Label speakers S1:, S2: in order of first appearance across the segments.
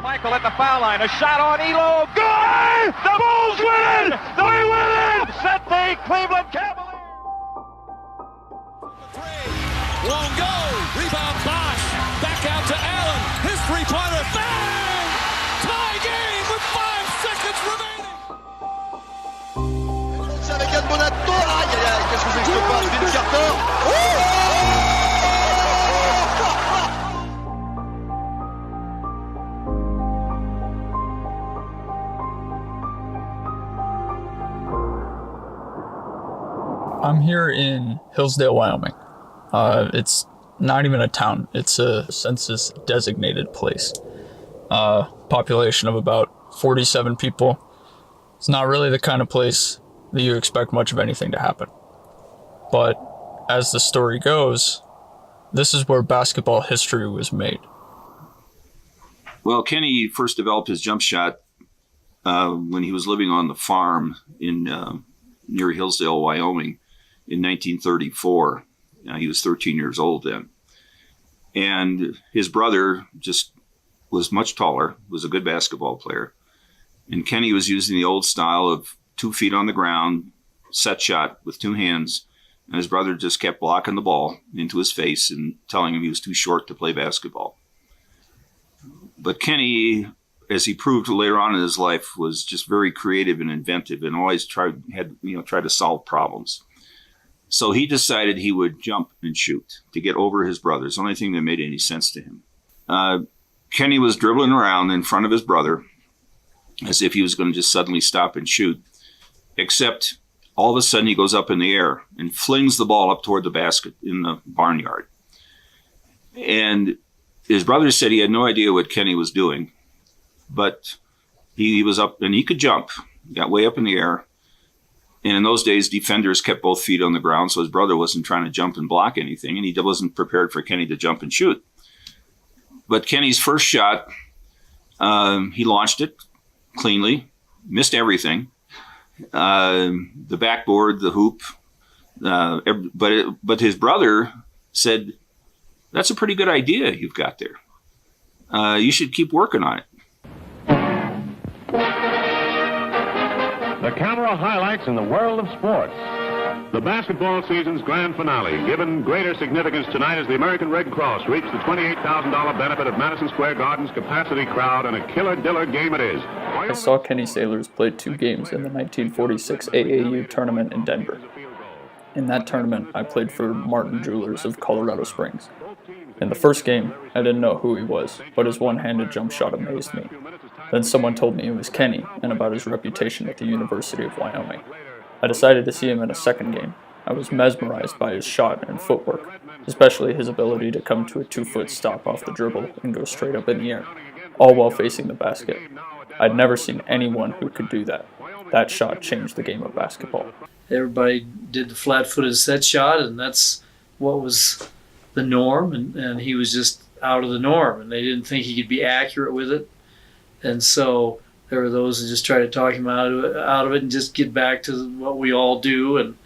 S1: Michael at the foul line. A shot on Elo. Good! The Bulls win it! They win it! Set the Cleveland Cavaliers.
S2: Won't go. Rebound Bosch. Back out to Allen. His three-pointer. Bang! Tie game with 5 seconds remaining.
S3: C'est avec Yann Bonato. Aïe, aïe, aïe. Qu'est-ce que c'est que ce passe? Vince Carter.
S4: I'm here in Hillsdale, Wyoming. It's not even a town. It's a census-designated place. Population of about 47 people. It's not really the kind of place that you expect much of anything to happen. But as the story goes, this is where basketball history was made.
S5: Well, Kenny first developed his jump shot when he was living on the farm in near Hillsdale, Wyoming, in 1934. He was 13 years old then. And his brother just was much taller, was a good basketball player. And Kenny was using the old style of 2 feet on the ground, set shot with 2 hands. And his brother just kept blocking the ball into his face and telling him he was too short to play basketball. But Kenny, as he proved later on in his life, was just very creative and inventive and always tried to solve problems. So he decided he would jump and shoot to get over his brother. It's the only thing that made any sense to him. Kenny was dribbling around in front of his brother as if he was going to just suddenly stop and shoot, except all of a sudden he goes up in the air and flings the ball up toward the basket in the barnyard. And his brother said he had no idea what Kenny was doing, but he was up and he could jump. He got way up in the air. And in those days, defenders kept both feet on the ground, so his brother wasn't trying to jump and block anything, and he wasn't prepared for Kenny to jump and shoot. But Kenny's first shot, he launched it cleanly, missed everything. The backboard, the hoop, but his brother said, "That's a pretty good idea you've got there. You should keep working on it."
S6: The camera highlights in the world of sports. The basketball season's grand finale, given greater significance tonight as the American Red Cross reached the $28,000 benefit of Madison Square Garden's capacity crowd, and a killer-diller game it is.
S4: I saw Kenny Sailors play 2 games in the 1946 AAU tournament in Denver. In that tournament, I played for Martin Jewelers of Colorado Springs. In the first game, I didn't know who he was, but his one-handed jump shot amazed me. Then someone told me it was Kenny and about his reputation at the University of Wyoming. I decided to see him in a second game. I was mesmerized by his shot and footwork, especially his ability to come to a 2-foot stop off the dribble and go straight up in the air, all while facing the basket. I'd never seen anyone who could do that. That shot changed the game of basketball.
S7: Everybody did the flat-footed set shot, and that's what was the norm, and he was just out of the norm, and they didn't think he could be accurate with it. And so there were those who just tried to talk him out of it and just get back to what we all do. And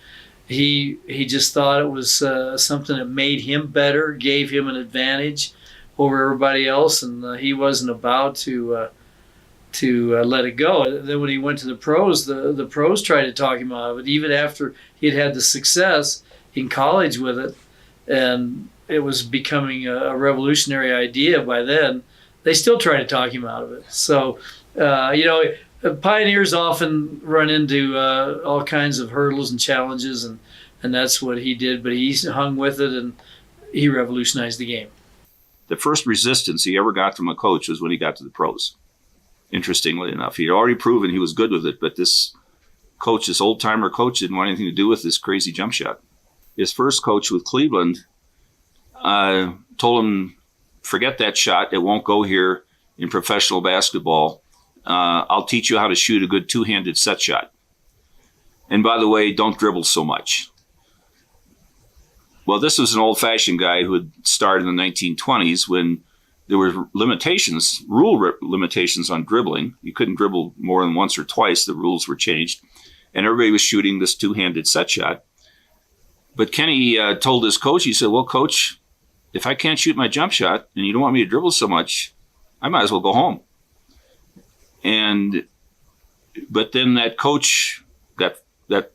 S7: he just thought it was something that made him better, gave him an advantage over everybody else, and he wasn't about to let it go. Then when he went to the pros, the pros tried to talk him out of it, even after he'd had the success in college with it, and it was becoming a revolutionary idea by then. They still try to talk him out of it. So, pioneers often run into all kinds of hurdles and challenges, and that's what he did. But he hung with it, and he revolutionized the game.
S5: The first resistance he ever got from a coach was when he got to the pros. Interestingly enough, he had already proven he was good with it, but this coach, this old-timer coach, didn't want anything to do with this crazy jump shot. His first coach with Cleveland told him, "Forget that shot. It won't go here in professional basketball. I'll teach you how to shoot a good 2-handed set shot. And by the way, don't dribble so much." Well, this was an old-fashioned guy who had started in the 1920s when there were rule limitations on dribbling. You couldn't dribble more than once or twice. The rules were changed. And everybody was shooting this 2-handed set shot. But Kenny told his coach, he said, "Well, coach, if I can't shoot my jump shot and you don't want me to dribble so much, I might as well go home." But then that coach got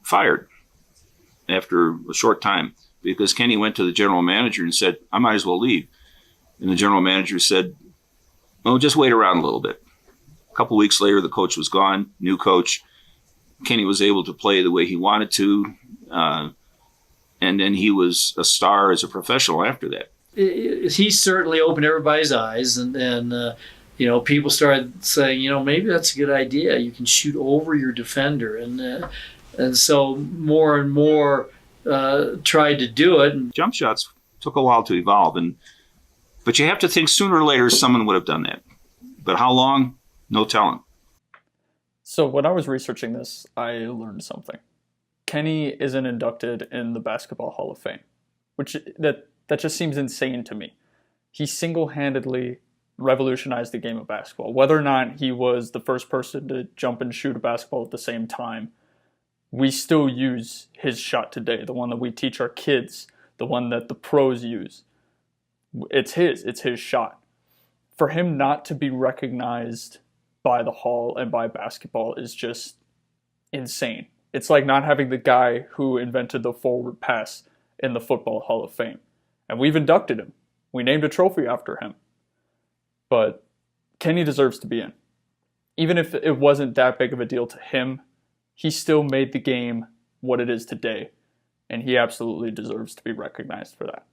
S5: fired after a short time because Kenny went to the general manager and said, I might as well leave. And the general manager said, well, just wait around a little bit. A couple of weeks later, the coach was gone, new coach. Kenny was able to play the way he wanted to. And then he was a star as a professional after that.
S7: He certainly opened everybody's eyes, and people started saying, maybe that's a good idea. You can shoot over your defender, and so more and more tried to do it. And
S5: jump shots took a while to evolve, but you have to think sooner or later someone would have done that. But how long? No telling.
S4: So when I was researching this, I learned something. Kenny isn't inducted in the Basketball Hall of Fame, which that just seems insane to me. He single-handedly revolutionized the game of basketball. Whether or not he was the first person to jump and shoot a basketball at the same time, we still use his shot today, the one that we teach our kids, the one that the pros use. It's his shot. For him not to be recognized by the Hall and by basketball is just insane. It's like not having the guy who invented the forward pass in the Football Hall of Fame. And we've inducted him. We named a trophy after him. But Kenny deserves to be in. Even if it wasn't that big of a deal to him, he still made the game what it is today. And he absolutely deserves to be recognized for that.